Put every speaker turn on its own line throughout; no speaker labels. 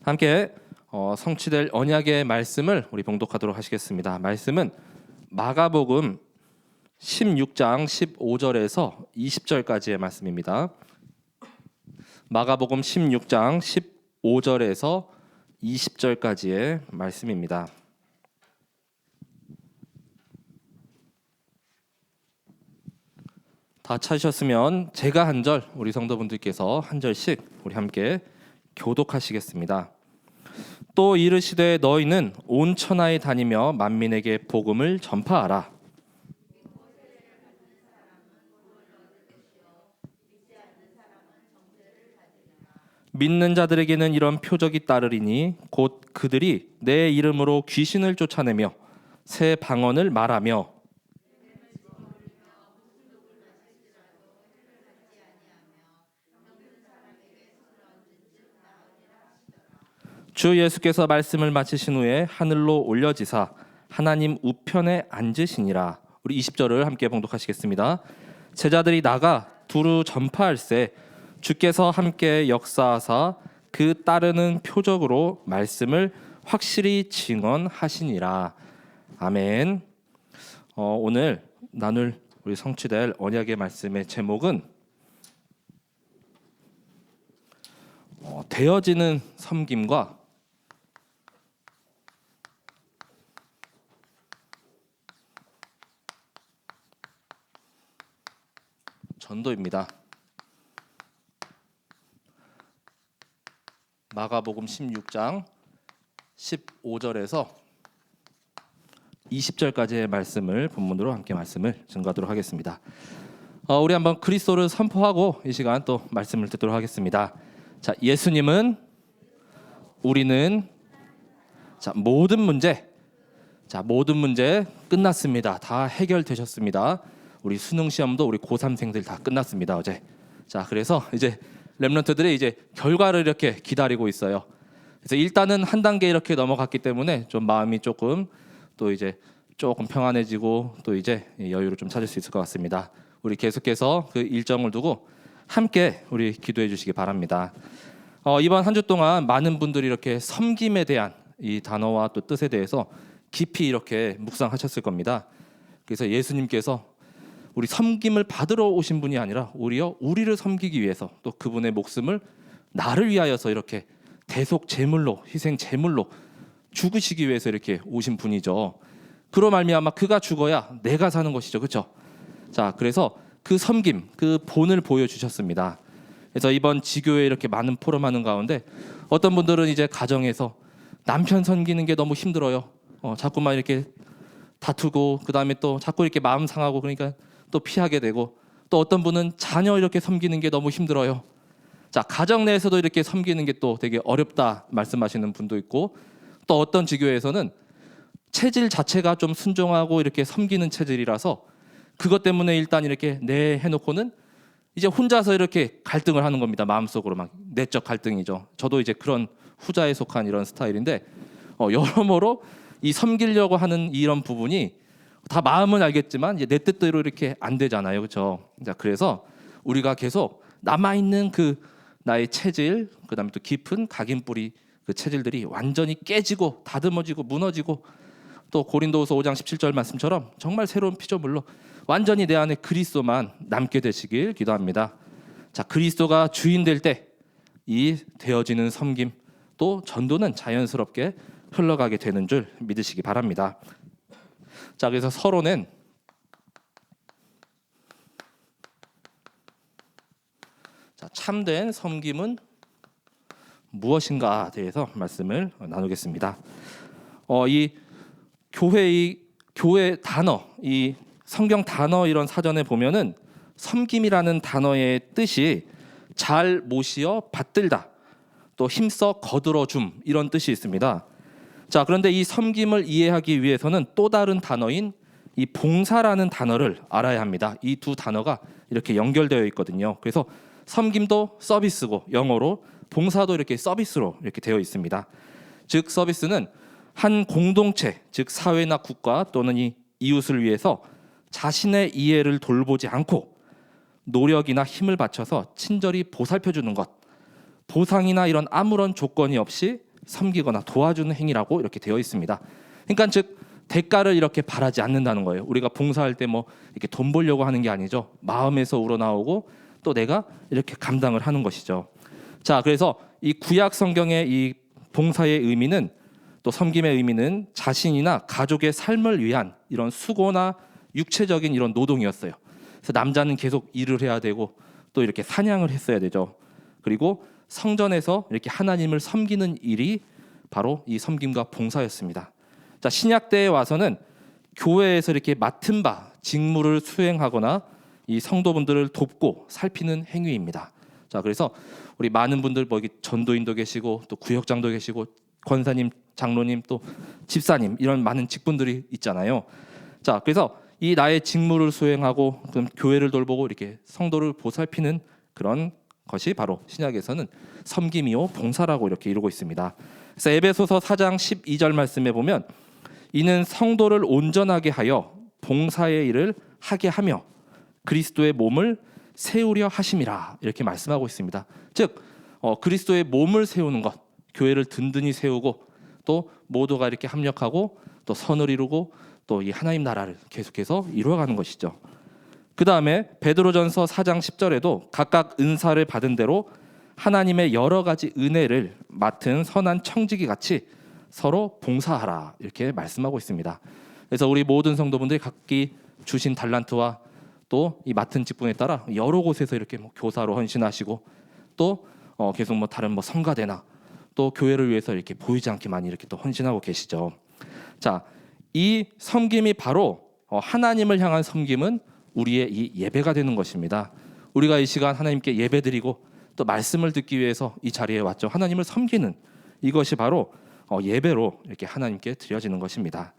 함께 성취될 언약의 말씀을 우리 봉독하도록 하시겠습니다. 말씀은 마가복음 16장 15절에서 20절까지의 말씀입니다. 마가복음 16장 15절에서 20절까지의 말씀입니다. 다 찾으셨으면 제가 한 절, 우리 성도분들께서 한 절씩 우리 함께 교독하시겠습니다. 또 이르시되 너희는 온 천하에 다니며 만민에게 복음을 전파하라. 믿는 자들에게는 이런 표적이 따르리니 곧 그들이 내 이름으로 귀신을 쫓아내며 새 방언을 말하며 주 예수께서 말씀을 마치신 후에 하늘로 올려지사 하나님 우편에 앉으시니라. 우리 20절을 함께 봉독하시겠습니다. 제자들이 나가 두루 전파할세 주께서 함께 역사하사 그 따르는 표적으로 말씀을 확실히 증언하시니라. 아멘. 오늘 나눌 우리 성취될 언약의 말씀의 제목은 되어지는 섬김과 전도입니다. 마가복음 16장 15절에서 20절까지의 말씀을 본문으로 함께 말씀을 증거하도록 하겠습니다. 우리 한번 그리스도를 선포하고 이 시간 또 말씀을 듣도록 하겠습니다. 자, 예수님은 우리는 모든 문제 끝났습니다. 다 해결되셨습니다. 우리 수능 시험도 우리 고3생들 다 끝났습니다. 어제. 자, 그래서 이제 렘넌트들이 이제 결과를 이렇게 기다리고 있어요. 그래서 일단은 한 단계 이렇게 넘어갔기 때문에 좀 마음이 조금 평안해지고 또 이제 여유를 좀 찾을 수 있을 것 같습니다. 우리 계속해서 그 일정을 두고 함께 우리 기도해 주시기 바랍니다. 이번 한 주 동안 많은 분들이 이렇게 섬김에 대한 이 단어와 또 뜻에 대해서 깊이 이렇게 묵상하셨을 겁니다. 그래서 예수님께서 우리 섬김을 받으러 오신 분이 아니라 오히려 우리를 섬기기 위해서 또 그분의 목숨을 나를 위하여서 이렇게 대속 제물로 희생 제물로 죽으시기 위해서 이렇게 오신 분이죠. 그로 말미암아 그가 죽어야 내가 사는 것이죠. 그렇죠? 자, 그래서 그 섬김, 그 본을 보여주셨습니다. 그래서 이번 지교에 이렇게 많은 포럼하는 가운데 어떤 분들은 이제 가정에서 남편 섬기는 게 너무 힘들어요. 자꾸만 이렇게 다투고 그 다음에 또 자꾸 이렇게 마음 상하고 그러니까 또 피하게 되고 또 어떤 분은 자녀 이렇게 섬기는 게 너무 힘들어요. 자, 가정 내에서도 이렇게 섬기는 게 또 되게 어렵다 말씀하시는 분도 있고 또 어떤 지교에서는 체질 자체가 좀 순종하고 이렇게 섬기는 체질이라서 그것 때문에 일단 이렇게 해놓고는 이제 혼자서 이렇게 갈등을 하는 겁니다. 마음속으로 막 내적 갈등이죠. 저도 이제 그런 후자에 속한 이런 스타일인데 여러모로 이 섬기려고 하는 이런 부분이 다 마음은 알겠지만 이제 내 뜻대로 이렇게 안 되잖아요. 그렇죠? 자, 그래서 우리가 계속 남아있는 그 나의 체질, 그다음에 또 깊은 각인 뿌리 그 체질들이 완전히 깨지고 다듬어지고 무너지고 또 고린도후서 5장 17절 말씀처럼 정말 새로운 피조물로 완전히 내 안에 그리스도만 남게 되시길 기도합니다. 자, 그리스도가 주인 될 때 이 되어지는 섬김 또 전도는 자연스럽게 흘러가게 되는 줄 믿으시기 바랍니다. 자, 그래서 서론엔 참된 섬김은 무엇인가에 대해서 말씀을 나누겠습니다. 이 교회 단어, 이 성경 단어 이런 사전에 보면은 섬김이라는 단어의 뜻이 잘 모시어 받들다, 또 힘써 거들어 줌 이런 뜻이 있습니다. 자, 그런데 이 섬김을 이해하기 위해서는 또 다른 단어인 이 봉사라는 단어를 알아야 합니다. 이 두 단어가 이렇게 연결되어 있거든요. 그래서 섬김도 서비스고 영어로 봉사도 이렇게 서비스로 이렇게 되어 있습니다. 즉 서비스는 한 공동체, 즉 사회나 국가 또는 이 이웃을 위해서 자신의 이해를 돌보지 않고 노력이나 힘을 바쳐서 친절히 보살펴주는 것, 보상이나 이런 아무런 조건이 없이 섬기거나 도와주는 행위라고 이렇게 되어 있습니다. 그러니까 즉 대가를 이렇게 바라지 않는다는 거예요. 우리가 봉사할 때 뭐 이렇게 돈 벌려고 하는 게 아니죠. 마음에서 우러나오고 또 내가 이렇게 감당을 하는 것이죠. 자, 그래서 이 구약 성경의 이 봉사의 의미는, 또 섬김의 의미는 자신이나 가족의 삶을 위한 이런 수고나 육체적인 이런 노동이었어요. 그래서 남자는 계속 일을 해야 되고 또 이렇게 사냥을 했어야 되죠. 그리고 성전에서 이렇게 하나님을 섬기는 일이 바로 이 섬김과 봉사였습니다. 자, 신약 때에 와서는 교회에서 이렇게 맡은 바 직무를 수행하거나 이 성도분들을 돕고 살피는 행위입니다. 자, 그래서 우리 많은 분들 뭐 여기 전도인도 계시고 또 구역장도 계시고 권사님, 장로님, 또 집사님 이런 많은 직분들이 있잖아요. 자, 그래서 이 나의 직무를 수행하고 그럼 교회를 돌보고 이렇게 성도를 보살피는 그런 것이 바로 신약에서는 섬김이요 봉사라고 이렇게 이루고 있습니다. 그래서 에베소서 4장 12절 말씀에 보면 이는 성도를 온전하게 하여 봉사의 일을 하게 하며 그리스도의 몸을 세우려 하심이라 이렇게 말씀하고 있습니다. 즉 그리스도의 몸을 세우는 것, 교회를 든든히 세우고 또 모두가 이렇게 합력하고 또 선을 이루고 또 이 하나님 나라를 계속해서 이루어가는 것이죠. 그 다음에 베드로전서 4장 10절에도 각각 은사를 받은 대로 하나님의 여러 가지 은혜를 맡은 선한 청지기 같이 서로 봉사하라 이렇게 말씀하고 있습니다. 그래서 우리 모든 성도분들이 각기 주신 달란트와 또 이 맡은 직분에 따라 여러 곳에서 이렇게 뭐 교사로 헌신하시고 또 계속 뭐 다른 뭐 성가대나 또 교회를 위해서 이렇게 보이지 않게 많이 이렇게 또 헌신하고 계시죠. 자, 이 섬김이 바로 하나님을 향한 섬김은 우리의 이 예배가 되는 것입니다. 우리가 이 시간 하나님께 예배드리고 또 말씀을 듣기 위해서 이 자리에 왔죠. 하나님을 섬기는 이것이 바로 예배로 이렇게 하나님께 드려지는 것입니다.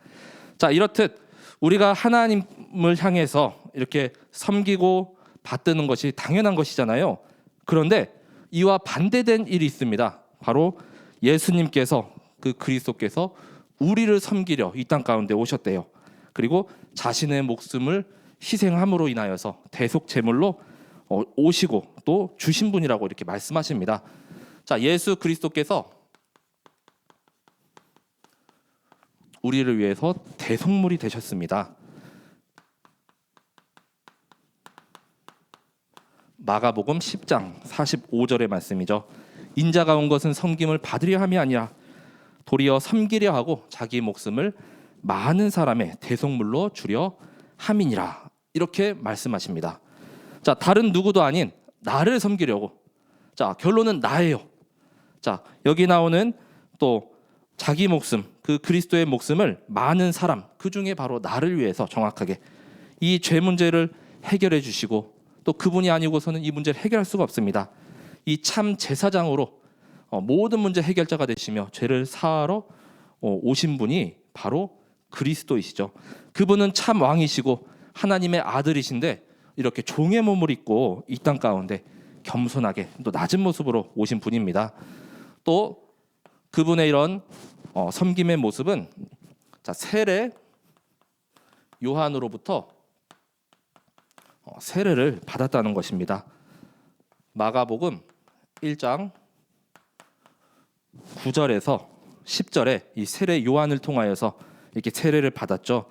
자, 이렇듯 우리가 하나님을 향해서 이렇게 섬기고 받드는 것이 당연한 것이잖아요. 그런데 이와 반대된 일이 있습니다. 바로 예수님께서 그 그리스도께서 우리를 섬기려 이 땅 가운데 오셨대요. 그리고 자신의 목숨을 희생함으로 인하여서 대속 제물로 오시고 또 주신 분이라고 이렇게 말씀하십니다. 자, 예수 그리스도께서 우리를 위해서 대속물이 되셨습니다. 마가복음 10장 45절의 말씀이죠. 인자가 온 것은 섬김을 받으려 함이 아니라 도리어 섬기려 하고 자기 목숨을 많은 사람의 대속물로 주려 함이니라 이렇게 말씀하십니다. 자, 다른 누구도 아닌 나를 섬기려고. 자, 결론은 나예요. 자, 여기 나오는 또 자기 목숨, 그 그리스도의 목숨을 많은 사람, 그 중에 바로 나를 위해서 정확하게 이 죄 문제를 해결해 주시고 또 그분이 아니고서는 이 문제를 해결할 수가 없습니다. 이 참 제사장으로 모든 문제 해결자가 되시며 죄를 사하러 오신 분이 바로 그리스도이시죠. 그분은 참 왕이시고 하나님의 아들이신데 이렇게 종의 몸을 입고 이 땅 가운데 겸손하게 또 낮은 모습으로 오신 분입니다. 또 그분의 이런 섬김의 모습은 자, 세례 요한으로부터 세례를 받았다는 것입니다. 마가복음 1장 9절에서 10절에 이 세례 요한을 통하여서 이렇게 세례를 받았죠.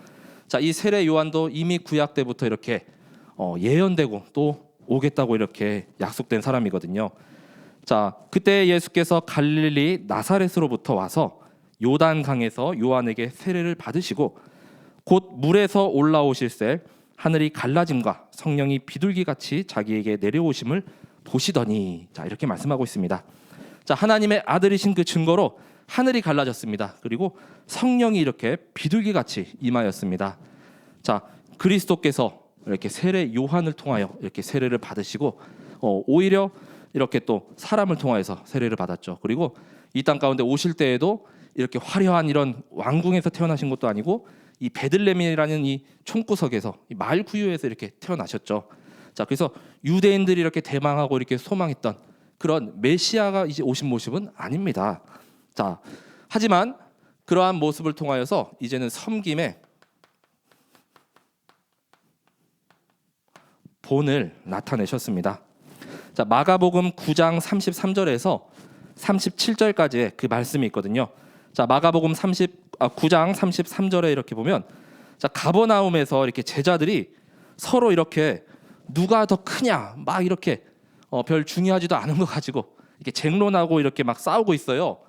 자, 이 세례 요한도 이미 구약 때부터 이렇게 예언되고 또 오겠다고 이렇게 약속된 사람이거든요. 자, 그때 예수께서 갈릴리 나사렛으로부터 와서 요단 강에서 요한에게 세례를 받으시고 곧 물에서 올라오실새 하늘이 갈라짐과 성령이 비둘기같이 자기에게 내려오심을 보시더니, 자, 이렇게 말씀하고 있습니다. 자, 하나님의 아들이신 그 증거로 하늘이 갈라졌습니다. 그리고 성령이 이렇게 비둘기같이 임하였습니다. 자, 그리스도께서 이렇게 세례 요한을 통하여 이렇게 세례를 받으시고 오히려 이렇게 또 사람을 통하여서 세례를 받았죠. 그리고 이 땅 가운데 오실 때에도 이렇게 화려한 이런 왕궁에서 태어나신 것도 아니고 이 베들레헴이라는 이 총구석에서 이 마을 구유에서 이렇게 태어나셨죠. 자, 그래서 유대인들이 이렇게 대망하고 이렇게 소망했던 그런 메시아가 이제 오신 모습은 아닙니다. 자, 하지만 그러한 모습을 통하여서 이제는 섬김의 본을 나타내셨습니다. 자, 마가복음 9장 33절에서 37절까지의 그 말씀이 있거든요. 자, 마가복음 9장 33절에 이렇게 보면, 자, 가버나움에서 이렇게 제자들이 서로 이렇게 누가 더 크냐 막 이렇게 별 중요하지도 않은 거 가지고 이렇게 쟁론하고 이렇게 막 싸우고 있어요.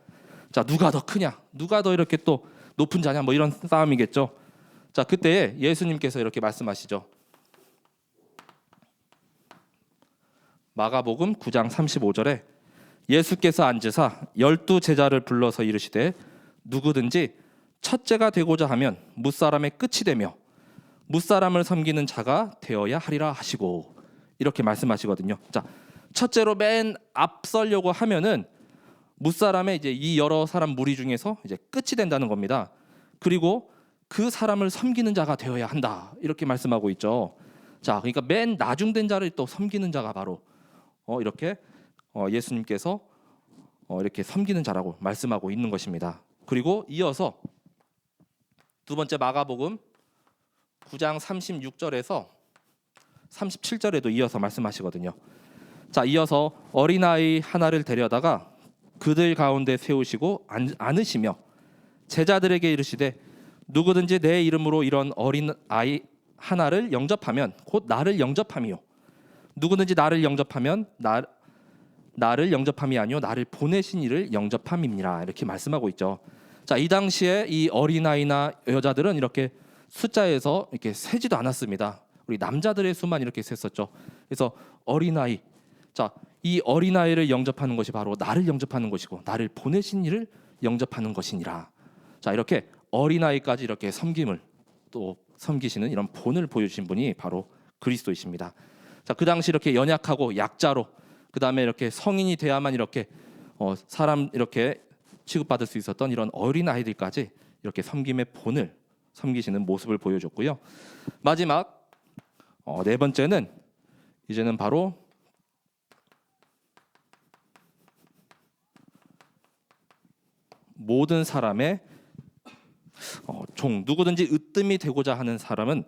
자, 누가 더 크냐, 누가 더 이렇게 또 높은 자냐, 뭐 이런 싸움이겠죠. 자, 그때 예수님께서 이렇게 말씀하시죠. 마가복음 9장 35절에 예수께서 앉으사 12 제자를 불러서 이르시되 누구든지 첫째가 되고자 하면 무사람의 끝이 되며 무사람을 섬기는 자가 되어야 하리라 하시고, 이렇게 말씀하시거든요. 자, 첫째로 맨 앞서려고 하면은 무사람의 이제 이 여러 사람 무리 중에서 이제 끝이 된다는 겁니다. 그리고 그 사람을 섬기는 자가 되어야 한다, 이렇게 말씀하고 있죠. 자, 그러니까 맨 나중된 자를 또 섬기는 자가 바로 이렇게 예수님께서 이렇게 섬기는 자라고 말씀하고 있는 것입니다. 그리고 이어서 두 번째 마가복음 9장 36절에서 37절에도 이어서 말씀하시거든요. 자, 이어서 어린아이 하나를 데려다가 그들 가운데 세우시고 안으시며 제자들에게 이르시되 누구든지 내 이름으로 이런 어린아이 하나를 영접하면 곧 나를 영접함이요, 누구든지 나를 영접하면 나를 영접함이 아니요 나를 보내신 이를 영접함이니라, 이렇게 말씀하고 있죠. 자, 이 당시에 이 어린아이나 여자들은 이렇게 숫자에서 이렇게 세지도 않았습니다. 우리 남자들의 수만 이렇게 셌었죠. 그래서 어린아이, 자, 이 어린아이를 영접하는 것이 바로 나를 영접하는 것이고 나를 보내신 이를 영접하는 것이니라. 자, 이렇게 어린아이까지 이렇게 섬김을 또 섬기시는 이런 본을 보여주신 분이 바로 그리스도이십니다. 자, 그 당시 이렇게 연약하고 약자로, 그 다음에 이렇게 성인이 돼야만 이렇게 사람 이렇게 취급받을 수 있었던 이런 어린 아이들까지 이렇게 섬김의 본을 섬기시는 모습을 보여줬고요. 마지막 네 번째는 이제는 바로 모든 사람의 종, 누구든지 으뜸이 되고자 하는 사람은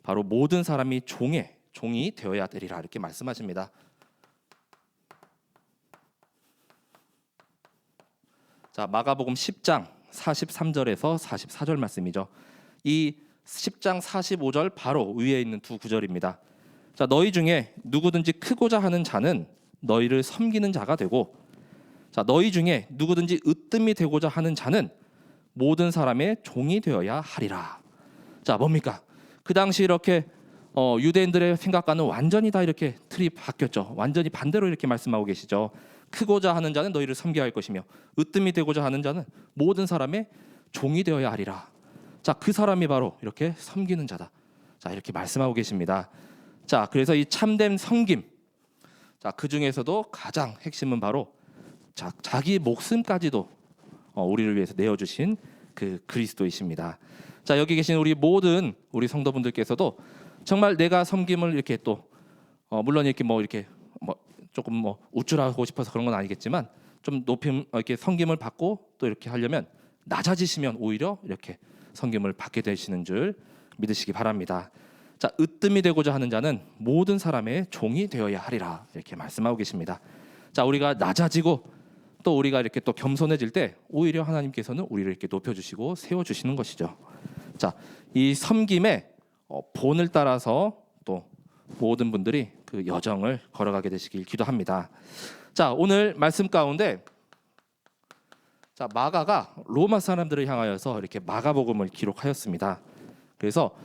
바로 모든 사람이 종이 되어야 되리라, 이렇게 말씀하십니다. 자, 마가복음 10장 43절에서 44절 말씀이죠. 이 10장 45절 바로 위에 있는 두 구절입니다. 자, 너희 중에 누구든지 크고자 하는 자는 너희를 섬기는 자가 되고, 자, 너희 중에 누구든지 으뜸이 되고자 하는 자는 모든 사람의 종이 되어야 하리라. 자, 뭡니까? 그 당시 이렇게 유대인들의 생각과는 완전히 다 이렇게 틀이 바뀌었죠. 완전히 반대로 이렇게 말씀하고 계시죠. 크고자 하는 자는 너희를 섬겨야 할 것이며 으뜸이 되고자 하는 자는 모든 사람의 종이 되어야 하리라. 자, 그 사람이 바로 이렇게 섬기는 자다. 자, 이렇게 말씀하고 계십니다. 자, 그래서 이 참된 섬김, 자, 그 중에서도 가장 핵심은 바로 자기 목숨까지도 우리를 위해서 내어주신 그 그리스도이십니다. 자, 여기 계신 우리 모든 우리 성도분들께서도 정말 내가 섬김을 이렇게 또 물론 이렇게 이렇게 조금 우쭐하고 싶어서 그런 건 아니겠지만 좀 높임 이렇게 섬김을 받고 또 이렇게 하려면 낮아지시면 오히려 이렇게 섬김을 받게 되시는 줄 믿으시기 바랍니다. 자, 으뜸이 되고자 하는 자는 모든 사람의 종이 되어야 하리라, 이렇게 말씀하고 계십니다. 자, 우리가 낮아지고 또 우리가 이렇게 또 겸손해질 때 오히려 하나님께서는 우리를 이렇게 높여주시고 세워주시는 것이죠. 자, 이 섬김의 본을 따라서 또 모든 분들이 그 여정을 걸어가게 되시길 기도합니다. 자, 오늘 말씀 가운데 자, 마가가 로마 사람들을 향하여서 이렇게 마가복음을 기록하였습니다. 그래서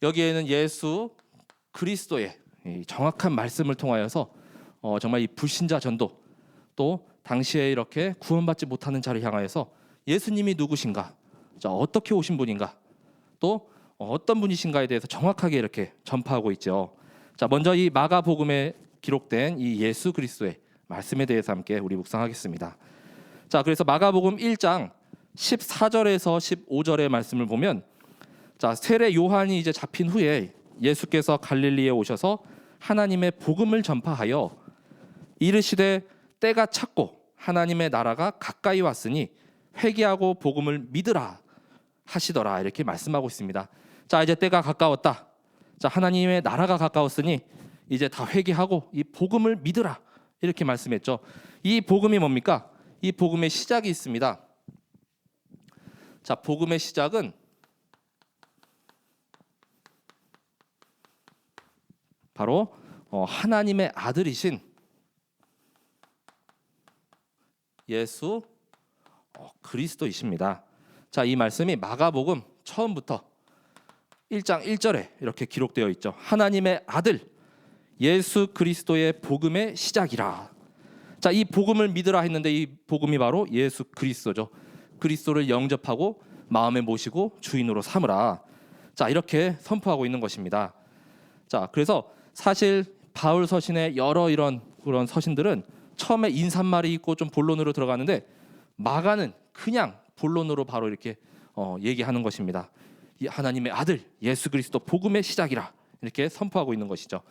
여기에는 예수 그리스도의 이 정확한 말씀을 통하여서 정말 이 불신자 전도, 또 당시에 이렇게 구원받지 못하는 자를 향하여서 예수님이 누구신가, 자, 어떻게 오신 분인가, 또 어떤 분이신가에 대해서 정확하게 이렇게 전파하고 있죠. 자, 먼저 이 마가복음에 기록된 이 예수 그리스도의 말씀에 대해서 함께 우리 묵상하겠습니다. 자, 그래서 마가복음 1장 14절에서 15절의 말씀을 보면, 자, 세례 요한이 이제 잡힌 후에 예수께서 갈릴리에 오셔서 하나님의 복음을 전파하여 이르시되 때가 찼고 하나님의 나라가 가까이 왔으니 회개하고 복음을 믿으라 하시더라, 이렇게 말씀하고 있습니다. 자, 이제 때가 가까웠다. 자, 하나님의 나라가 가까웠으니 이제 다 회개하고 이 복음을 믿으라, 이렇게 말씀했죠. 이 복음이 뭡니까? 이 복음의 시작이 있습니다. 자, 복음의 시작은 바로 하나님의 아들이신 예수 그리스도이십니다. 자, 이 말씀이 마가복음 처음부터 1장 1절에 이렇게 기록되어 있죠. 하나님의 아들 예수 그리스도의 복음의 시작이라. 자, 이 복음을 믿으라 했는데 이 복음이 바로 예수 그리스도죠. 그리스도를 영접하고 마음에 모시고 주인으로 삼으라. 자, 이렇게 선포하고 있는 것입니다. 자, 그래서 사실 바울 서신의 여러 이런 그런 서신들은 처음에 인사말이 있고 좀 본론으로 들어가는데 마가는 그냥 본론으로 바로 이렇게 얘기하는 것입니다. 이 하나님의 아들 예수 그리스도 복음의 시작이라 이렇게 선포하고 있는 것이죠.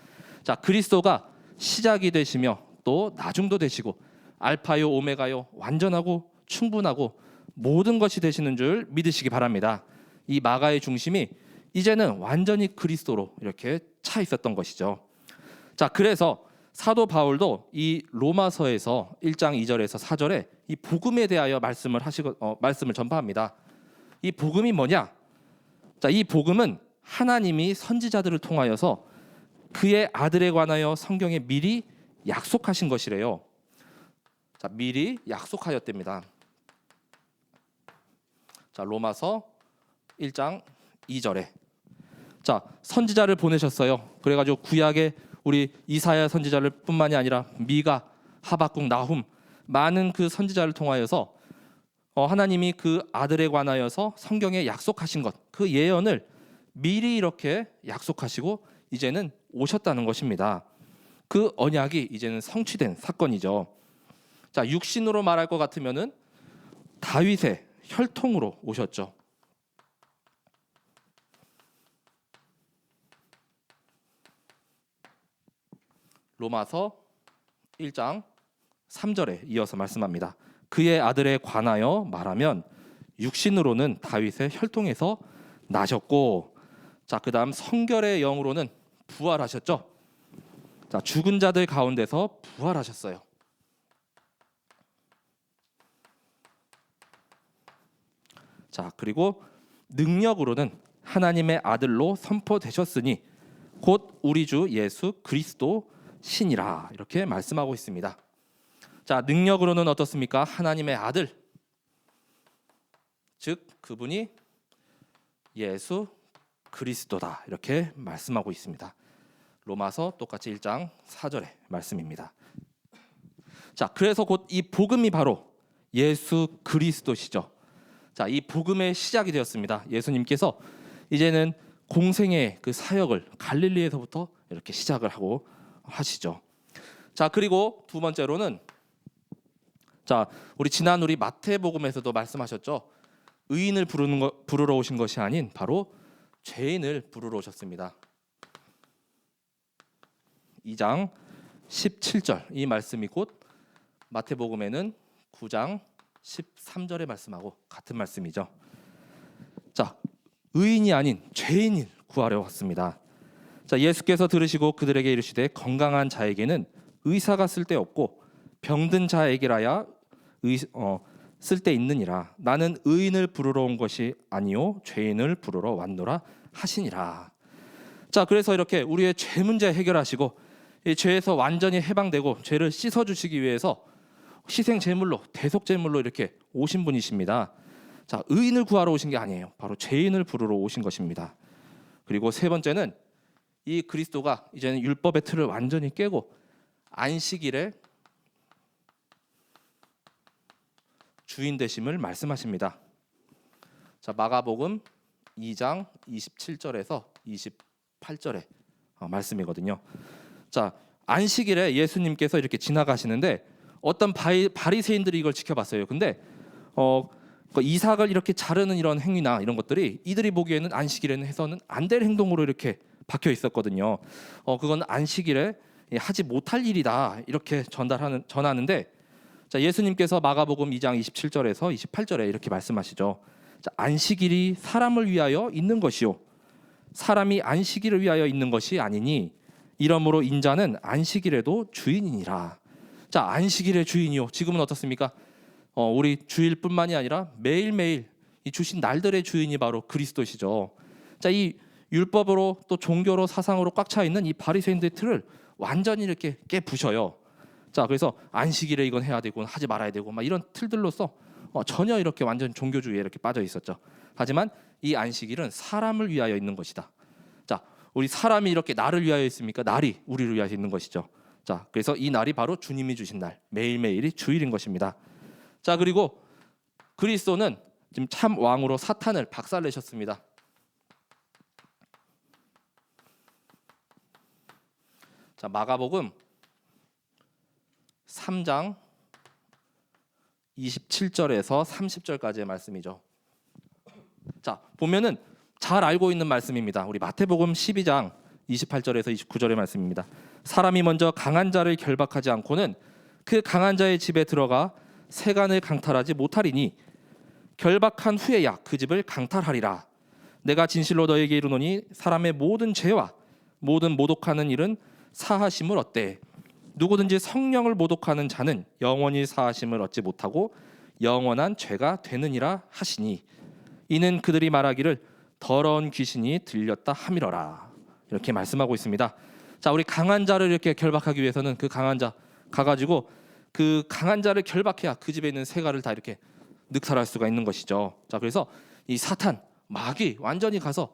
자, 그리스도가 시작이 되시며 또 나중도 되시고 알파요 오메가요 완전하고 충분하고 모든 것이 되시는 줄 믿으시기 바랍니다. 이 마가의 중심이 이제는 완전히 그리스도로 이렇게 차 있었던 것이죠. 자, 그래서 사도 바울도 이 로마서에서 1장 2절에서 4절에 이 복음에 대하여 말씀을 전파합니다. 이 복음이 뭐냐? 자, 이 복음은 하나님이 선지자들을 통하여서 그의 아들에 관하여 성경에 미리 약속하신 것이래요. 자, 미리 약속하였답니다. 자, 로마서 1장 2절에 자, 선지자를 보내셨어요. 그래가지고 구약에 우리 이사야 선지자를 뿐만이 아니라 미가, 하박국, 나훔 많은 그 선지자를 통하여서 하나님이 그 아들에 관하여서 성경에 약속하신 것, 그 예언을 미리 이렇게 약속하시고 이제는 오셨다는 것입니다. 그 언약이 이제는 성취된 사건이죠. 자, 육신으로 말할 것 같으면은 다윗의 혈통으로 오셨죠. 로마서 1장 3절에 이어서 말씀합니다. 그의 아들에 관하여 말하면 육신으로는 다윗의 혈통에서 나셨고, 자, 그다음 성결의 영으로는 부활하셨죠. 자, 죽은 자들 가운데서 부활하셨어요. 자, 그리고 능력으로는 하나님의 아들로 선포되셨으니 곧 우리 주 예수 그리스도 신이라 이렇게 말씀하고 있습니다. 자, 능력으로는 어떻습니까? 하나님의 아들, 즉 그분이 예수 그리스도다 이렇게 말씀하고 있습니다. 로마서 똑같이 1장 4절의 말씀입니다. 자, 그래서 곧 이 복음이 바로 예수 그리스도시죠. 자, 이 복음의 시작이 되었습니다. 예수님께서 이제는 공생의 그 사역을 갈릴리에서부터 이렇게 시작을 하고 하시죠. 자, 그리고 두 번째로는 자, 우리 마태복음에서도 말씀하셨죠. 의인을 부르러 오신 것이 아닌 바로 죄인을 부르러 오셨습니다. 2장 17절 이 말씀이 곧 마태복음에는 9장 13절의 말씀하고 같은 말씀이죠. 자, 의인이 아닌 죄인을 구하러 왔습니다. 자, 예수께서 들으시고 그들에게 이르시되 건강한 자에게는 의사가 쓸데없고 병든 자에게라야 쓸데있느니라. 나는 의인을 부르러 온 것이 아니요 죄인을 부르러 왔노라 하시니라. 자, 그래서 이렇게 우리의 죄 문제 해결하시고 이 죄에서 완전히 해방되고 죄를 씻어주시기 위해서 희생 제물로 대속 제물로 이렇게 오신 분이십니다. 자, 의인을 구하러 오신 게 아니에요. 바로 죄인을 부르러 오신 것입니다. 그리고 세 번째는 이 그리스도가 이제는 율법의 틀을 완전히 깨고 안식일에 주인 되심을 말씀하십니다. 자, 마가복음 2장 27절에서 28절의 말씀이거든요. 자, 안식일에 예수님께서 이렇게 지나가시는데 어떤 바리새인들이 이걸 지켜봤어요. 근데 이삭을 이렇게 자르는 이런 행위나 이런 것들이 이들이 보기에는 안식일에는 해서는 안 될 행동으로 이렇게 박혀 있었거든요. 그건 안식일에 하지 못할 일이다 이렇게 전하는데 자, 예수님께서 마가복음 2장 27절에서 28절에 이렇게 말씀하시죠. 자, 안식일이 사람을 위하여 있는 것이요 사람이 안식일을 위하여 있는 것이 아니니 이러므로 인자는 안식일에도 주인이니라. 자, 안식일의 주인이요. 지금은 어떻습니까? 우리 주일뿐만이 아니라 매일매일 이 주신 날들의 주인이 바로 그리스도시죠. 자, 이 율법으로 또 종교로 사상으로 꽉 차 있는 이 바리새인들의 틀을 완전히 이렇게 깨부셔요. 자, 그래서 안식일에 이건 해야 되고 하지 말아야 되고 막 이런 틀들로서 전혀 이렇게 완전 종교주의에 이렇게 빠져 있었죠. 하지만 이 안식일은 사람을 위하여 있는 것이다. 자, 우리 사람이 이렇게 나를 위하여 있습니까? 날이 우리를 위하여 있는 것이죠. 자, 그래서 이 날이 바로 주님이 주신 날, 매일매일이 주일인 것입니다. 자, 그리고 그리스도는 지금 참 왕으로 사탄을 박살내셨습니다. 자, 마가복음 3장 27절에서 30절까지의 말씀이죠. 자, 보면은 잘 알고 있는 말씀입니다. 우리 마태복음 12장 28절에서 29절의 말씀입니다. 사람이 먼저 강한 자를 결박하지 않고는 그 강한 자의 집에 들어가 세간을 강탈하지 못하리니 결박한 후에야 그 집을 강탈하리라. 내가 진실로 너에게 이르노니 사람의 모든 죄와 모든 모독하는 일은 사하심을 얻되 누구든지 성령을 모독하는 자는 영원히 사하심을 얻지 못하고 영원한 죄가 되느니라 하시니 이는 그들이 말하기를 더러운 귀신이 들렸다 함이러라. 이렇게 말씀하고 있습니다. 자, 우리 강한 자를 이렇게 결박하기 위해서는 그 강한 자 가가지고 그 강한 자를 결박해야 그 집에 있는 세가를 다 이렇게 늑살할 수가 있는 것이죠. 자, 그래서 이 사탄 마귀 완전히 가서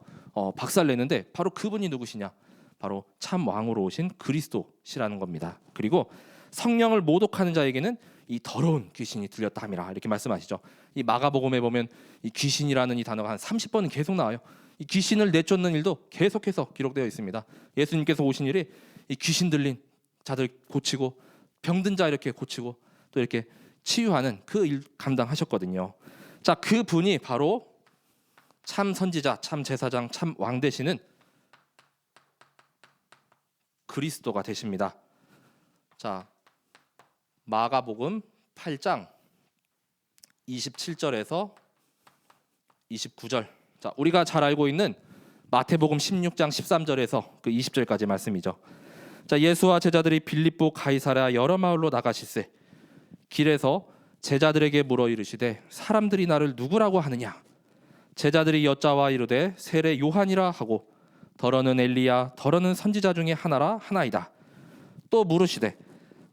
박살내는데 바로 그분이 누구시냐? 바로 참 왕으로 오신 그리스도시라는 겁니다. 그리고 성령을 모독하는 자에게는 이 더러운 귀신이 들렸다 함이라 이렇게 말씀하시죠. 이 마가복음에 보면 이 귀신이라는 이 단어가 한 30번은 계속 나와요. 이 귀신을 내쫓는 일도 계속해서 기록되어 있습니다. 예수님께서 오신 일이 이 귀신 들린 자들 고치고 병든 자 이렇게 고치고 또 이렇게 치유하는 그 일 감당하셨거든요. 자, 그 분이 바로 참 선지자, 참 제사장, 참 왕 되시는 그리스도가 되십니다. 자, 마가복음 8장 27절에서 29절. 자, 우리가 잘 알고 있는 마태복음 16장 13절에서 그 20절까지 말씀이죠. 자, 예수와 제자들이 빌립보 가이사랴 여러 마을로 나가실세 길에서 제자들에게 물어 이르시되 사람들이 나를 누구라고 하느냐? 제자들이 여짜와 이르되 세례 요한이라 하고 더러는 엘리야 더러는 선지자 중에 하나라 하나이다. 또 물으시되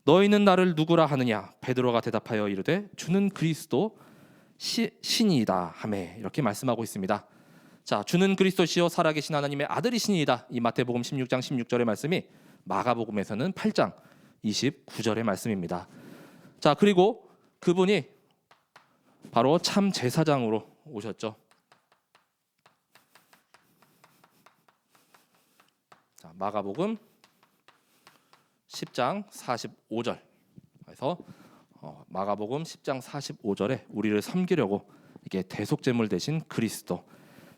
너희는 나를 누구라 하느냐? 베드로가 대답하여 이르되 주는 그리스도 신이다 하매 이렇게 말씀하고 있습니다. 자, 주는 그리스도시요 살아계신 하나님의 아들이시니이다. 이 마태복음 16장 16절의 말씀이 마가복음에서는 8장 29절의 말씀입니다. 자, 그리고 그분이 바로 참 제사장으로 오셨죠. 자, 마가복음 10장 45절. 그래서 마가복음 10장 45절에 우리를 섬기려고 이게 대속제물 대신 그리스도.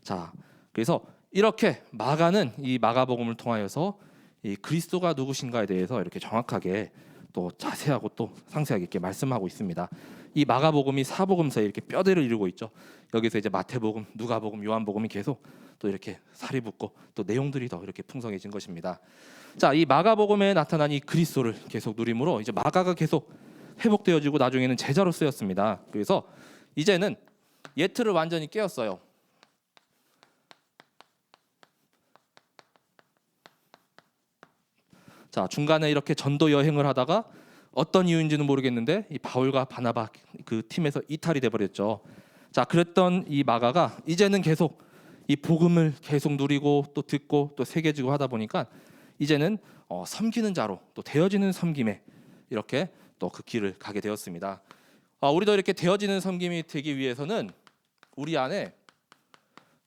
자, 그래서 이렇게 마가는 이 마가복음을 통하여서 이 그리스도가 누구신가에 대해서 이렇게 정확하게 또 자세하고 또 상세하게 이렇게 말씀하고 있습니다. 이 마가복음이 사복음서에 이렇게 뼈대를 이루고 있죠. 여기서 이제 마태복음, 누가복음, 요한복음이 계속 또 이렇게 살이 붙고 또 내용들이 더 이렇게 풍성해진 것입니다. 자, 이 마가복음에 나타난 이 그리스도를 계속 누림으로 이제 마가가 계속 회복되어지고 나중에는 제자로 쓰였습니다. 그래서 이제는 예틀을 완전히 깨었어요. 자, 중간에 이렇게 전도 여행을 하다가 어떤 이유인지는 모르겠는데 이 바울과 바나바 그 팀에서 이탈이 돼 버렸죠. 자, 그랬던 이 마가가 이제는 계속 이 복음을 계속 누리고 또 듣고 또 새겨지고 하다 보니까 이제는 섬기는 자로 또 되어지는 섬김에 이렇게 또 그 길을 가게 되었습니다. 우리도 이렇게 되어지는 섬김이 되기 위해서는 우리 안에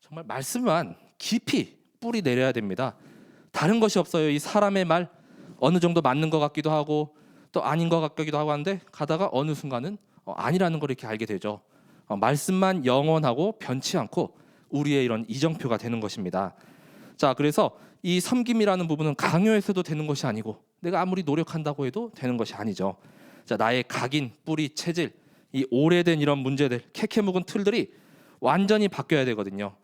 정말 말씀만 깊이 뿌리 내려야 됩니다. 다른 것이 없어요. 이 사람의 말 어느 정도 맞는 것 같기도 하고 또 아닌 것 같기도 하고 하는데 가다가 어느 순간은 아니라는 걸 이렇게 알게 되죠. 말씀만 영원하고 변치 않고 우리의 이런 이정표가 되는 것입니다. 자, 그래서 이 섬김이라는 부분은 강요해서도 되는 것이 아니고 내가 아무리 노력한다고 해도 되는 것이 아니죠. 자, 나의 각인, 뿌리, 체질, 이 오래된 이런 문제들, 캐캐 묵은 틀들이 완전히 바뀌어야 되거든요.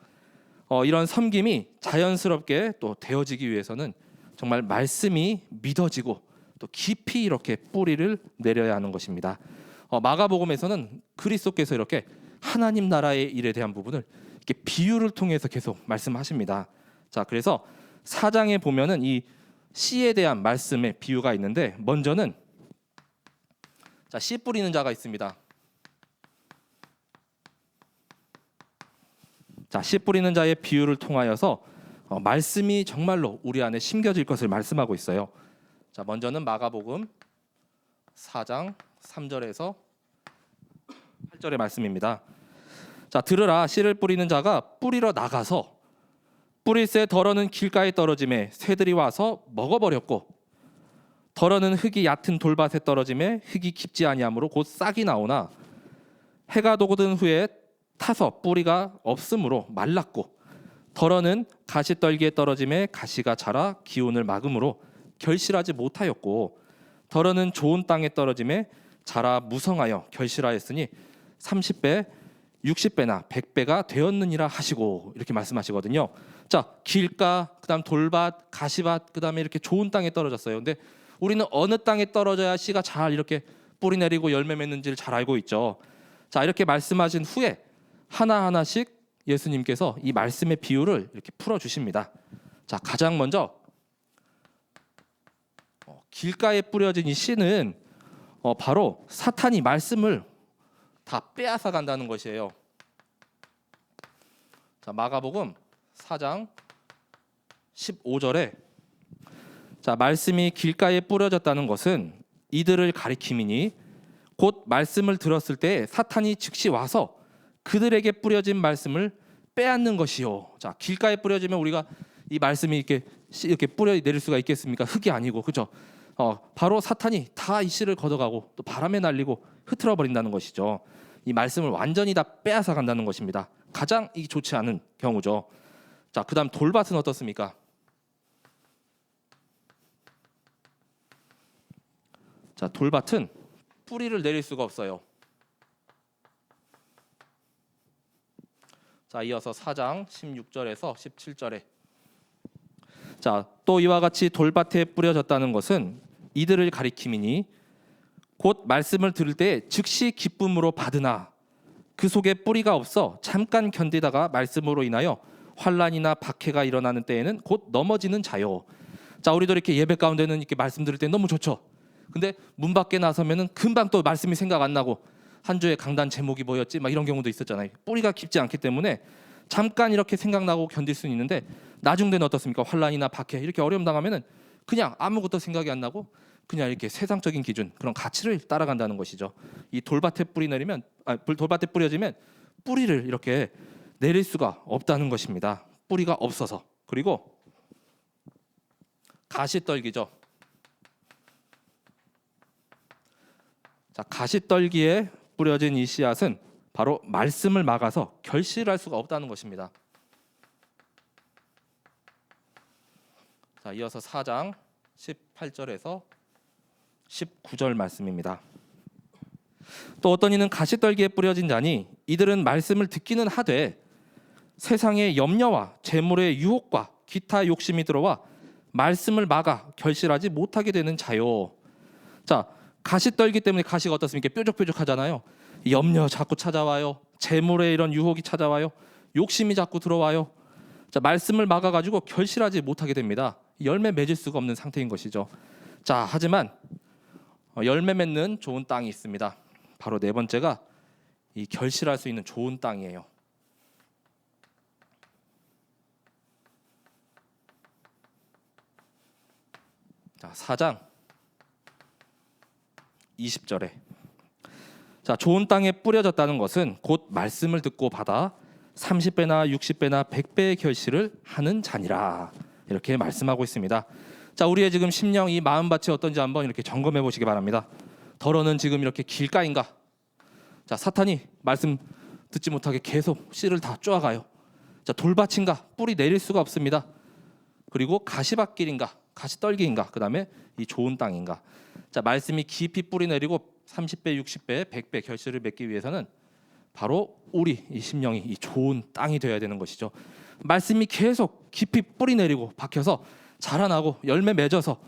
이런 섬김이 자연스럽게 또 되어지기 위해서는 정말 말씀이 믿어지고 또 깊이 이렇게 뿌리를 내려야 하는 것입니다. 마가복음에서는 그리스도께서 이렇게 하나님 나라의 일에 대한 부분을 이렇게 비유를 통해서 계속 말씀하십니다. 자, 그래서 4장에 보면은 이 씨에 대한 말씀의 비유가 있는데, 먼저는 자, 씨 뿌리는 자가 있습니다. 자, 씨 뿌리는 자의 비유를 통하여서 말씀이 정말로 우리 안에 심겨질 것을 말씀하고 있어요. 자, 먼저는 마가복음 4장 3절에서 8절의 말씀입니다. 자, 들으라, 씨를 뿌리는 자가 뿌리러 나가서 뿌릴새 덜어는 길가에 떨어짐에 새들이 와서 먹어버렸고, 덜어는 흙이 얕은 돌밭에 떨어짐에 흙이 깊지 아니하므로 곧 싹이 나오나 해가 돋은 후에 타서 뿌리가 없으므로 말랐고, 덜어는 가시떨기에 떨어짐에 가시가 자라 기온을 막음으로 결실하지 못하였고, 덜어는 좋은 땅에 떨어짐에 자라 무성하여 결실하였으니 30배, 60배나 100배가 되었느니라 하시고, 이렇게 말씀하시거든요. 자, 길가, 그다음 돌밭, 가시밭, 그다음에 이렇게 좋은 땅에 떨어졌어요. 근데 우리는 어느 땅에 떨어져야 씨가 잘 이렇게 뿌리 내리고 열매 맺는지를 잘 알고 있죠. 자, 이렇게 말씀하신 후에 하나하나씩 예수님께서 이 말씀의 비유를 이렇게 풀어 주십니다. 자, 가장 먼저 길가에 뿌려진 이 씨는 바로 사탄이 말씀을 다 빼앗아 간다는 것이에요. 자, 마가복음 4장 15절에 자, 말씀이 길가에 뿌려졌다는 것은 이들을 가리킴이니 곧 말씀을 들었을 때 사탄이 즉시 와서 그들에게 뿌려진 말씀을 빼앗는 것이요. 자, 길가에 뿌려지면 우리가 이 말씀이 이렇게 뿌려 내릴 수가 있겠습니까? 흙이 아니고, 그렇죠? 바로 사탄이 다 이 씨를 걷어가고 또 바람에 날리고 흐트러 버린다는 것이죠. 이 말씀을 완전히 다 빼앗아 간다는 것입니다. 가장 이 좋지 않은 경우죠. 자, 그다음 돌밭은 어떻습니까? 자, 돌밭은 뿌리를 내릴 수가 없어요. 자, 이어서 4장 16절에서 17절에 자, 또 이와 같이 돌밭에 뿌려졌다는 것은 이들을 가리킴이니 곧 말씀을 들을 때 즉시 기쁨으로 받으나 그 속에 뿌리가 없어 잠깐 견디다가 말씀으로 인하여 환난이나 박해가 일어나는 때에는 곧 넘어지는 자요. 자, 우리도 이렇게 예배 가운데는 이렇게 말씀 들을 때 너무 좋죠. 근데 문 밖에 나서면은 금방 또 말씀이 생각 안 나고 한 주에 강단 제목이 뭐였지? 막 이런 경우도 있었잖아요. 뿌리가 깊지 않기 때문에 잠깐 이렇게 생각나고 견딜 수는 있는데 나중 되는 어떻습니까? 환난이나 박해 이렇게 어려움 당하면은 그냥 아무것도 생각이 안 나고 그냥 이렇게 세상적인 기준, 그런 가치를 따라간다는 것이죠. 이 돌밭에 돌밭에 뿌려지면 뿌리를 이렇게 내릴 수가 없다는 것입니다. 뿌리가 없어서. 그리고 가시떨기죠. 자, 가시떨기에 뿌려진 이 씨앗은 바로 말씀을 막아서 결실할 수가 없다는 것입니다. 자, 이어서 4장 18절에서 19절 말씀입니다. 또 어떤 이는 가시떨기에 뿌려진 자니 이들은 말씀을 듣기는 하되 세상의 염려와 재물의 유혹과 기타 욕심이 들어와 말씀을 막아 결실하지 못하게 되는 자요. 자, 가시떨기 때문에 가시가 어떻습니까? 뾰족뾰족하잖아요. 염려 자꾸 찾아와요. 재물의 이런 유혹이 찾아와요. 욕심이 자꾸 들어와요. 자, 말씀을 막아가지고 결실하지 못하게 됩니다. 열매 맺을 수가 없는 상태인 것이죠. 자, 하지만 열매 맺는 좋은 땅이 있습니다. 바로 네 번째가 이 결실할 수 있는 좋은 땅이에요. 자, 4장 20절에 자, 좋은 땅에 뿌려졌다는 것은 곧 말씀을 듣고 받아 30배나 60배나 100배의 결실을 하는 자니라. 이렇게 말씀하고 있습니다. 자, 우리의 지금 심령, 이 마음밭이 어떤지 한번 이렇게 점검해 보시기 바랍니다. 덜어는 지금 이렇게 길가인가? 자, 사탄이 말씀 듣지 못하게 계속 씨를 다 쪼아가요. 자, 돌밭인가? 뿌리 내릴 수가 없습니다. 그리고 가시밭길인가? 가시떨기인가? 그다음에 이 좋은 땅인가? 자, 말씀이 깊이 뿌리 내리고 30배, 60배, 100배 결실을 맺기 위해서는 바로 우리 이 심령이 이 좋은 땅이 되어야 되는 것이죠. 말씀이 계속 깊이 뿌리 내리고 박혀서 자라나고 열매 맺어서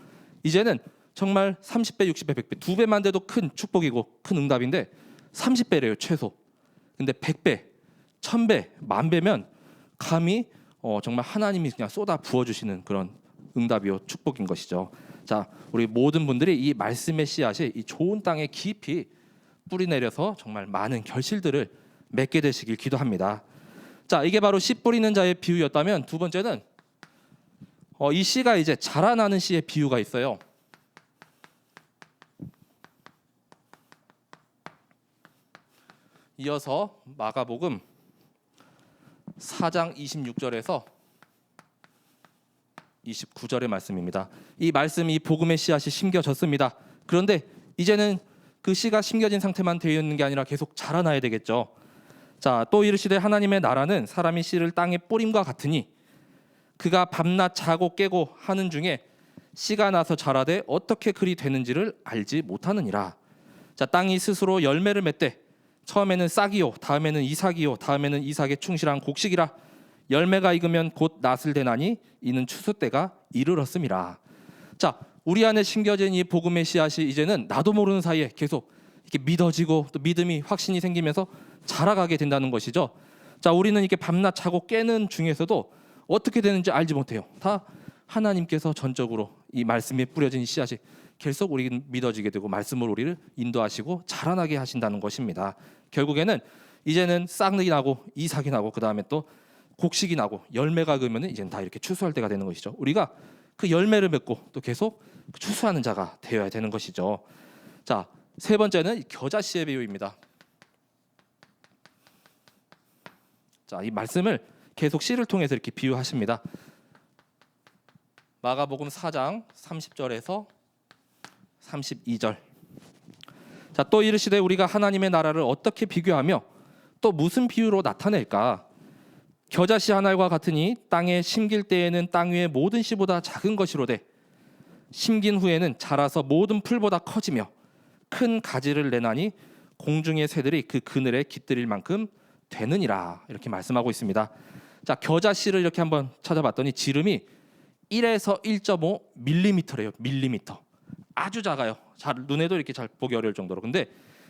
이제는 정말 30배, 60배, 100배, 두 배만 돼도 큰 축복이고 큰 응답인데 30배래요 최소. 근데 100배, 1000배, 10,000배면 감히 정말 하나님이 그냥 쏟아 부어주시는 그런 응답이요 축복인 것이죠. 자, 우리 모든 분들이 이 말씀의 씨앗이 이 좋은 땅에 깊이 뿌리 내려서 정말 많은 결실들을 맺게 되시길 기도합니다. 자, 이게 바로 씨 뿌리는 자의 비유였다면, 두 번째는 이 씨가 이제 자라나는 씨의 비유가 있어요. 이어서 마가복음 4장 26절에서 29절의 말씀입니다. 이 말씀이 복음의 씨앗이 심겨졌습니다. 그런데 이제는 그 씨가 심겨진 상태만 되어 있는 게 아니라 계속 자라나야 되겠죠. 자, 또 이르시되 하나님의 나라는 사람이 씨를 땅에 뿌림과 같으니 그가 밤낮 자고 깨고 하는 중에 씨가 나서 자라되 어떻게 그리 되는지를 알지 못하느니라. 자, 땅이 스스로 열매를 맺되 처음에는 싹이요, 다음에는 이삭이요, 다음에는 이삭에 충실한 곡식이라. 열매가 익으면 곧 낫을 대나니 이는 추수 때가 이르렀음이라. 자, 우리 안에 심겨진 이 복음의 씨앗이 이제는 나도 모르는 사이에 계속 이렇게 믿어지고 또 믿음이 확신이 생기면서 자라가게 된다는 것이죠. 자, 우리는 이렇게 밤낮 자고 깨는 중에서도 어떻게 되는지 알지 못해요. 다 하나님께서 전적으로 이 말씀에 뿌려진 씨앗이 계속 우리는 믿어지게 되고 말씀으로 우리를 인도하시고 자라나게 하신다는 것입니다. 결국에는 이제는 싹이 나고 이삭이 나고 그 다음에 또 곡식이 나고 열매가 그러면 이제는 다 이렇게 추수할 때가 되는 것이죠. 우리가 그 열매를 맺고 또 계속 추수하는 자가 되어야 되는 것이죠. 자, 세 번째는 겨자씨의 비유입니다. 자, 이 말씀을 계속 씨를 통해서 이렇게 비유하십니다. 마가복음 4장 30절에서 32절. 자, 또 이르시되 우리가 하나님의 나라를 어떻게 비교하며 또 무슨 비유로 나타낼까? 겨자씨 한 알과 같으니 땅에 심길 때에는 땅 위의 모든 씨보다 작은 것이로되 심긴 후에는 자라서 모든 풀보다 커지며 큰 가지를 내나니 공중의 새들이 그 그늘에 깃들일 만큼 되느니라. 이렇게 말씀하고 있습니다. 자, 겨자씨를 이렇게 한번 찾아봤더니 지름이 1에서 1.5mm래요. 밀리미터. 아주 작아요. 잘 눈에도 이렇게 잘 보기 어려울 정도로. 근데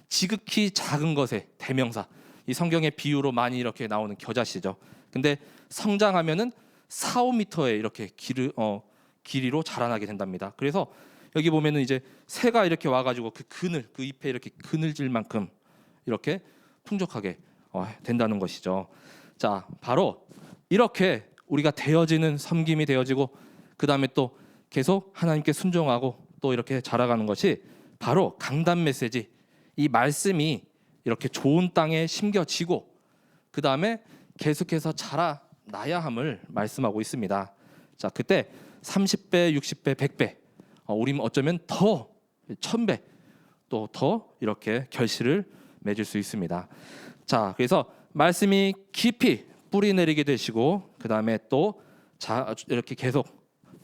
지극히 작은 것의 대명사. 이 성경의 비유로 많이 이렇게 나오는 겨자씨죠. 근데 성장하면은 4, 5m의 이렇게 길이로 자라나게 된답니다. 그래서 여기 보면은 이제 새가 이렇게 와가지고 그 그늘, 그 잎에 이렇게 그늘질 만큼 이렇게 풍족하게 된다는 것이죠. 자, 바로 이렇게 우리가 되어지는 섬김이 되어지고 그 다음에 또 계속 하나님께 순종하고 또 이렇게 자라가는 것이 바로 강단 메시지, 이 말씀이 이렇게 좋은 땅에 심겨지고 그 다음에 계속해서 자라나야 함을 말씀하고 있습니다. 자, 그때 30배, 60배, 100배, 우리는 어쩌면 더 1000배 또 더 이렇게 결실을 맺을 수 있습니다. 자, 그래서 말씀이 깊이 뿌리 내리게 되시고 그 다음에 또 이렇게 계속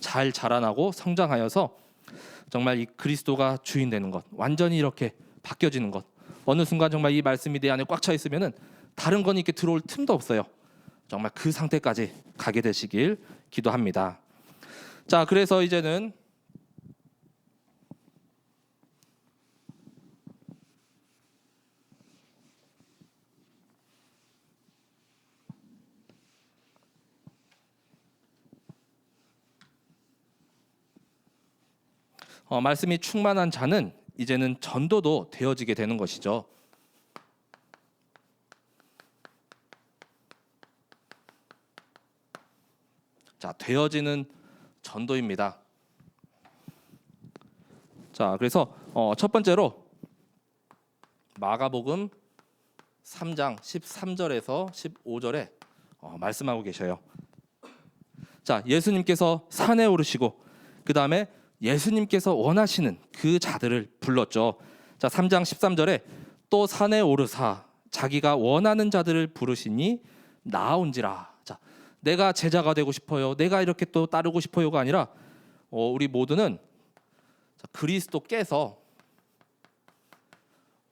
잘 자라나고 성장하여서 정말 이 그리스도가 주인 되는 것, 완전히 이렇게 바뀌어지는 것. 어느 순간 정말 이 말씀이 내 안에 꽉 차 있으면은 다른 건 이렇게 들어올 틈도 없어요. 정말 그 상태까지 가게 되시길 기도합니다. 자, 그래서 이제는 말씀이 충만한 자는 이제는 전도도 되어지게 되는 것이죠. 자, 되어지는 전도입니다. 자, 그래서 첫 번째로 마가복음 3장 13절에서 15절에 말씀하고 계셔요. 자, 예수님께서 산에 오르시고 그 다음에 예수님께서 원하시는 그 자들을 불렀죠. 자, 3장 13절에 또 산에 오르사 자기가 원하는 자들을 부르시니 나아온지라. 자, 내가 제자가 되고 싶어요, 내가 이렇게 또 따르고 싶어요가 아니라 우리 모두는 그리스도께서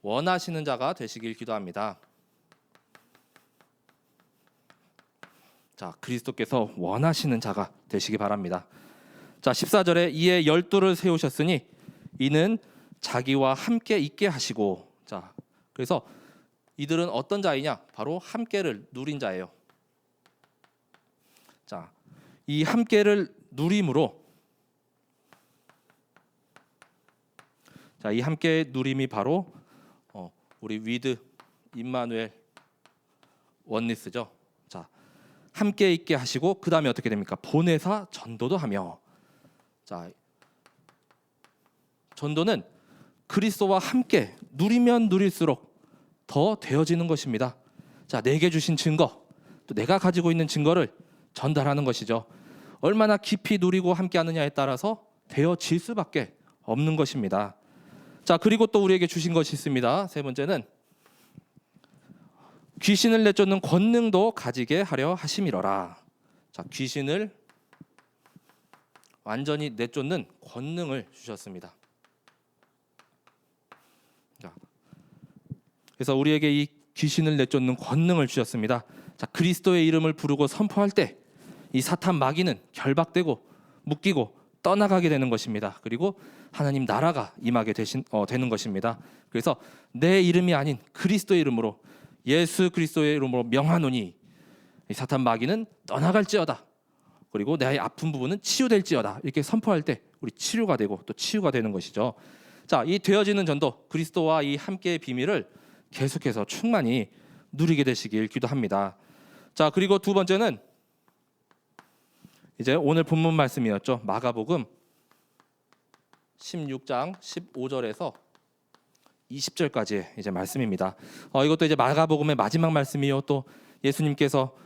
원하시는 자가 되시길 기도합니다. 자, 그리스도께서 원하시는 자가 되시기 바랍니다. 자, 14절에 이에 12를 세우셨으니 이는 자기와 함께 있게 하시고. 자, 그래서 이들은 어떤 자이냐? 바로 함께를 누린 자예요. 자, 이 함께를 누림으로, 자, 이 함께 누림이 바로 우리 위드 임마누엘 원니스죠. 자, 함께 있게 하시고 그 다음에 어떻게 됩니까? 보내사 전도도 하며. 자, 전도는 그리스도와 함께 누리면 누릴수록 더 되어지는 것입니다. 자, 내게 주신 증거, 또 내가 가지고 있는 증거를 전달하는 것이죠. 얼마나 깊이 누리고 함께 하느냐에 따라서 되어질 수밖에 없는 것입니다. 자, 그리고 또 우리에게 주신 것이 있습니다. 세 번째는 귀신을 내쫓는 권능도 가지게 하려 하심이로라. 자, 귀신을 완전히 내쫓는 권능을 주셨습니다. 자, 그래서 우리에게 이 귀신을 내쫓는 권능을 주셨습니다. 자, 그리스도의 이름을 부르고 선포할 때 이 사탄 마귀는 결박되고 묶이고 떠나가게 되는 것입니다. 그리고 하나님 나라가 임하게 되는 것입니다. 그래서 내 이름이 아닌 그리스도의 이름으로, 예수 그리스도의 이름으로 명하노니 이 사탄 마귀는 떠나갈지어다. 그리고 내 아픈 부분은 치유될지어다. 이렇게 선포할 때 우리 치료가 되고 또 치유가 되는 것이죠. 자, 이 되어지는 전도, 그리스도와 이 함께의 비밀을 계속해서 충만히 누리게 되시길 기도합니다. 자, 그리고 두 번째는 이제 오늘 본문 말씀이었죠. 마가복음 16장 15절에서 20절까지의 이제 말씀입니다. 이것도 이제 마가복음의 마지막 말씀이요, 또 예수님께서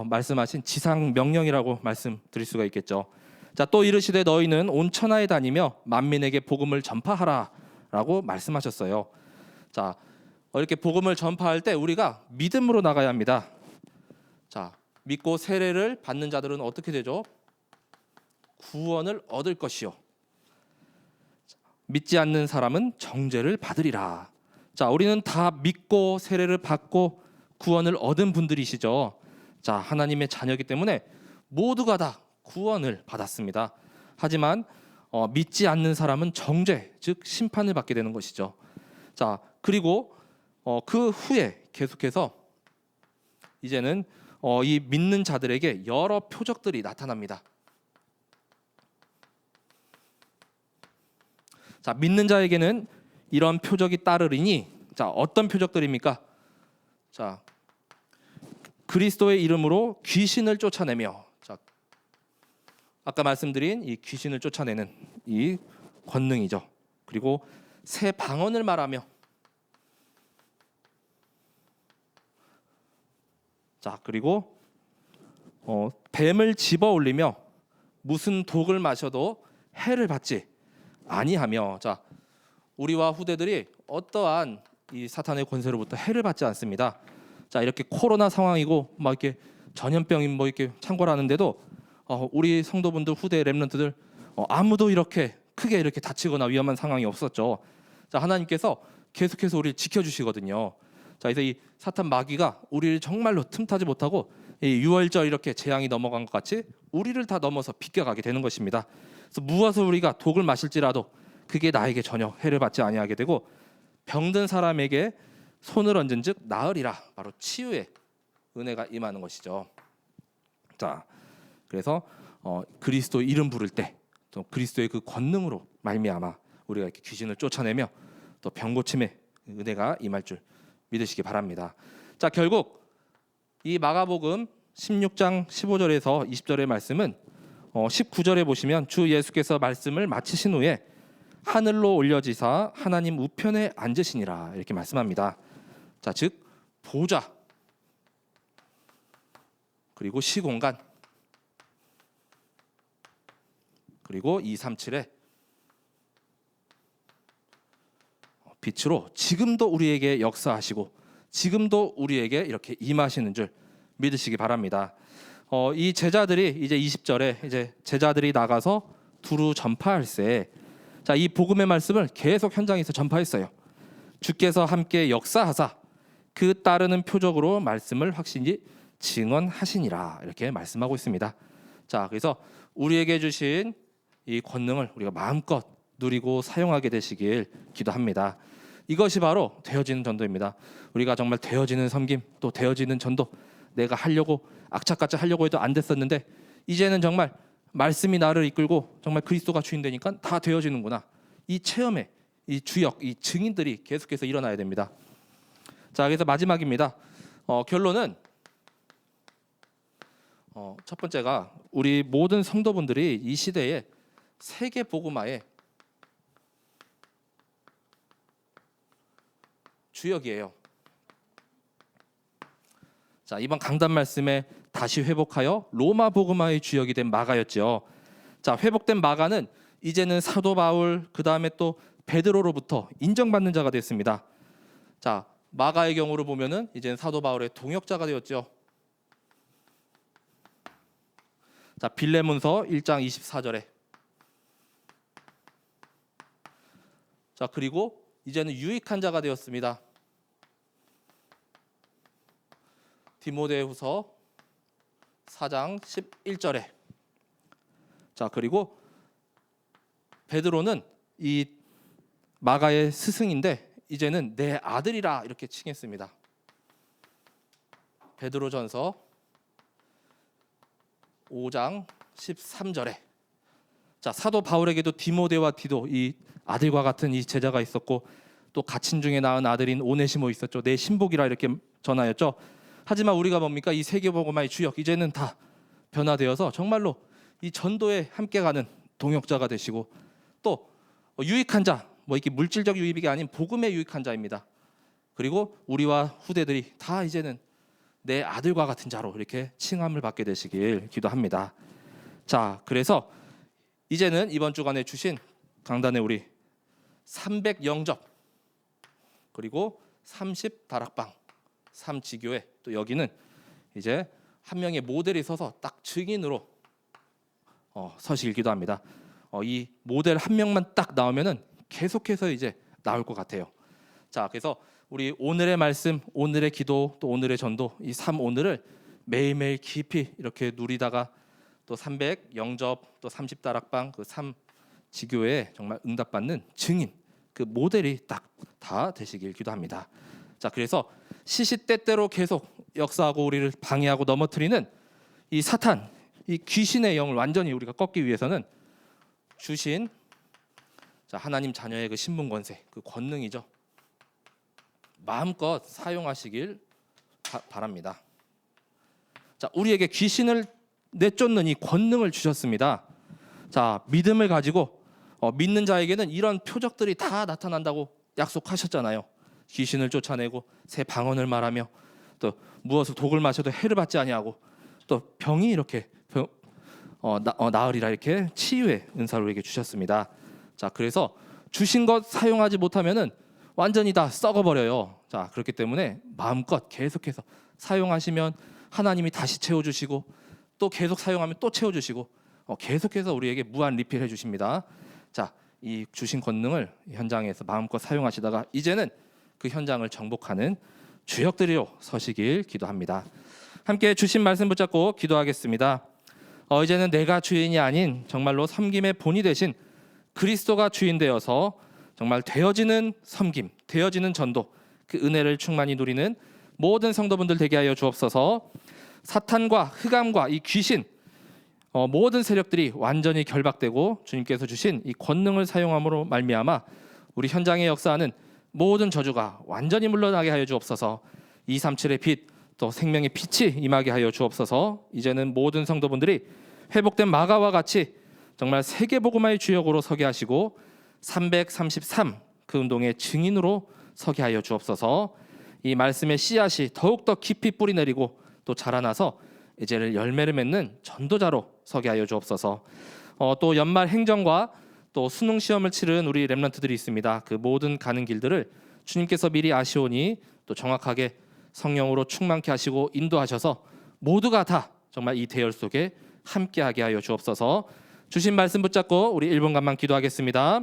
말씀하신 지상 명령이라고 말씀드릴 수가 있겠죠. 자, 또 이르시되 너희는 온 천하에 다니며 만민에게 복음을 전파하라라고 말씀하셨어요. 자, 이렇게 복음을 전파할 때 우리가 믿음으로 나가야 합니다. 자, 믿고 세례를 받는 자들은 어떻게 되죠? 구원을 얻을 것이요, 믿지 않는 사람은 정죄를 받으리라. 자, 우리는 다 믿고 세례를 받고 구원을 얻은 분들이시죠. 자, 하나님의 자녀이기 때문에 모두가 다 구원을 받았습니다. 하지만 믿지 않는 사람은 정죄, 즉 심판을 받게 되는 것이죠. 자, 그리고 그 후에 계속해서 이제는 이 믿는 자들에게 여러 표적들이 나타납니다. 자, 믿는 자에게는 이런 표적이 따르리니, 자, 어떤 표적들입니까? 자, 그리스도의 이름으로 귀신을 쫓아내며, 자, 아까 말씀드린 이 귀신을 쫓아내는 이 권능이죠. 그리고 새 방언을 말하며, 자, 그리고 뱀을 집어 올리며 무슨 독을 마셔도 해를 받지 아니하며. 자, 우리와 후대들이 어떠한 이 사탄의 권세로부터 해를 받지 않습니다. 자, 이렇게 코로나 상황이고 막 이렇게 전염병이 뭐 이렇게 창궐하는데도 우리 성도분들, 후대 렘넌트들 아무도 이렇게 크게 이렇게 다치거나 위험한 상황이 없었죠. 자, 하나님께서 계속해서 우리를 지켜주시거든요. 자, 그래서 이 사탄 마귀가 우리를 정말로 틈타지 못하고 이 유월절 이렇게 재앙이 넘어간 것 같이 우리를 다 넘어서 비껴가게 되는 것입니다. 그래서 무엇을 우리가 독을 마실지라도 그게 나에게 전혀 해를 받지 아니하게 되고, 병든 사람에게 손을 얹은즉 나으리라. 바로 치유의 은혜가 임하는 것이죠. 자, 그래서 그리스도 이름 부를 때 또 그리스도의 그 권능으로 말미암아 우리가 이렇게 귀신을 쫓아내며 또 병고침의 은혜가 임할 줄 믿으시기 바랍니다. 자, 결국 이 마가복음 16장 15절에서 20절의 말씀은 19절에 보시면 주 예수께서 말씀을 마치신 후에 하늘로 올려지사 하나님 우편에 앉으시니라 이렇게 말씀합니다. 자, 즉 보좌, 그리고 시공간, 그리고 237의 빛으로 지금도 우리에게 역사하시고 지금도 우리에게 이렇게 임하시는 줄 믿으시기 바랍니다. 이 제자들이 이제 20절에 이제 제자들이 나가서 두루 전파할세. 자, 이 복음의 말씀을 계속 현장에서 전파했어요. 주께서 함께 역사하사 그 따르는 표적으로 말씀을 확신히 증언하시니라 이렇게 말씀하고 있습니다. 자, 그래서 우리에게 주신 이 권능을 우리가 마음껏 누리고 사용하게 되시길 기도합니다. 이것이 바로 되어지는 전도입니다. 우리가 정말 되어지는 섬김, 또 되어지는 전도, 내가 하려고 악착같이 하려고 해도 안 됐었는데 이제는 정말 말씀이 나를 이끌고 정말 그리스도가 주인 되니까 다 되어지는구나. 이 체험에 이 주역, 이 증인들이 계속해서 일어나야 됩니다. 자, 그래서 마지막입니다. 결론은 첫 번째가 우리 모든 성도분들이 이 시대에 세계 복음화의 주역이에요. 자, 이번 강단 말씀에 다시 회복하여 로마 복음화의 주역이 된 마가였죠. 자, 회복된 마가는 이제는 사도 바울, 그 다음에 또 베드로로부터 인정받는 자가 됐습니다. 자, 마가의 경우로 보면은 이제는 사도 바울의 동역자가 되었죠. 자, 빌레몬서 1장 24절에 자, 그리고 이제는 유익한 자가 되었습니다. 디모데후서 4장 11절에 자, 그리고 베드로는 이 마가의 스승인데 이제는 내 아들이라 이렇게 칭했습니다. 베드로전서 5장 13절에 자, 사도 바울에게도 디모데와 디도 이 아들과 같은 이 제자가 있었고 또 가친 중에 낳은 아들인 오네시모 있었죠. 내 신복이라 이렇게 전하였죠. 하지만 우리가 뭡니까? 이 세계복음화의 주역 이제는 다 변화되어서 정말로 이 전도에 함께 가는 동역자가 되시고 또 유익한 자, 이렇게 물질적 유익이 아닌 복음의 유익한 자입니다. 그리고 우리와 후대들이 다 이제는 내 아들과 같은 자로 이렇게 칭함을 받게 되시길 기도합니다. 자, 그래서 이제는 이번 주간에 주신 강단에 우리 300 영접 그리고 30 다락방 3지교회 또 여기는 이제 한 명의 모델이 서서 딱 증인으로 서시길 기도합니다. 이 모델 한 명만 딱 나오면은 계속해서 이제 나올 것 같아요. 자, 그래서 우리 오늘의 말씀, 오늘의 기도, 또 오늘의 전도 이 3오늘을 매일매일 깊이 이렇게 누리다가 또 300 영접, 또 30 다락방 그 3지교회에 정말 응답받는 증인 그 모델이 딱 다 되시길 기도합니다. 자, 그래서 시시때때로 계속 역사하고 우리를 방해하고 넘어뜨리는 이 사탄, 이 귀신의 영을 완전히 우리가 꺾기 위해서는 주신 자, 하나님 자녀의 그 신분 권세, 그 권능이죠. 마음껏 사용하시길 바랍니다. 자, 우리에게 귀신을 내쫓는 이 권능을 주셨습니다. 자, 믿음을 가지고 믿는 자에게는 이런 표적들이 다 나타난다고 약속하셨잖아요. 귀신을 쫓아내고 새 방언을 말하며 또 무엇을 독을 마셔도 해를 받지 아니하고 또 병이 이렇게 나으리라 이렇게 치유의 은사를 우리에게 주셨습니다. 자, 그래서 주신 것 사용하지 못하면은 완전히 다 썩어버려요. 자, 그렇기 때문에 마음껏 계속해서 사용하시면 하나님이 다시 채워주시고 또 계속 사용하면 또 채워주시고 계속해서 우리에게 무한 리필해 주십니다. 자, 이 주신 권능을 현장에서 마음껏 사용하시다가 이제는 그 현장을 정복하는 주역들이요 서시길 기도합니다. 함께 주신 말씀 붙잡고 기도하겠습니다. 이제는 내가 주인이 아닌 정말로 섬김의 본이 되신 그리스도가 주인 되어서 정말 되어지는 섬김, 되어지는 전도, 그 은혜를 충만히 누리는 모든 성도분들 되게 하여 주옵소서. 사탄과 흑암과 이 귀신 모든 세력들이 완전히 결박되고 주님께서 주신 이 권능을 사용함으로 말미암아 우리 현장에 역사하는 모든 저주가 완전히 물러나게 하여 주옵소서. 237의 빛, 또 생명의 빛이 임하게 하여 주옵소서. 이제는 모든 성도분들이 회복된 마가와 같이 정말 세계복음화의 주역으로 서게 하시고 333 그 운동의 증인으로 서게 하여 주옵소서. 이 말씀의 씨앗이 더욱더 깊이 뿌리 내리고 또 자라나서 이제는 열매를 맺는 전도자로 서게 하여 주옵소서. 또 연말 행정과 또 수능 시험을 치른 우리 렘넌트들이 있습니다. 그 모든 가는 길들을 주님께서 미리 아시오니 또 정확하게 성령으로 충만케 하시고 인도하셔서 모두가 다 정말 이 대열 속에 함께하게 하여 주옵소서. 주신 말씀 붙잡고 우리 1분간만 기도하겠습니다.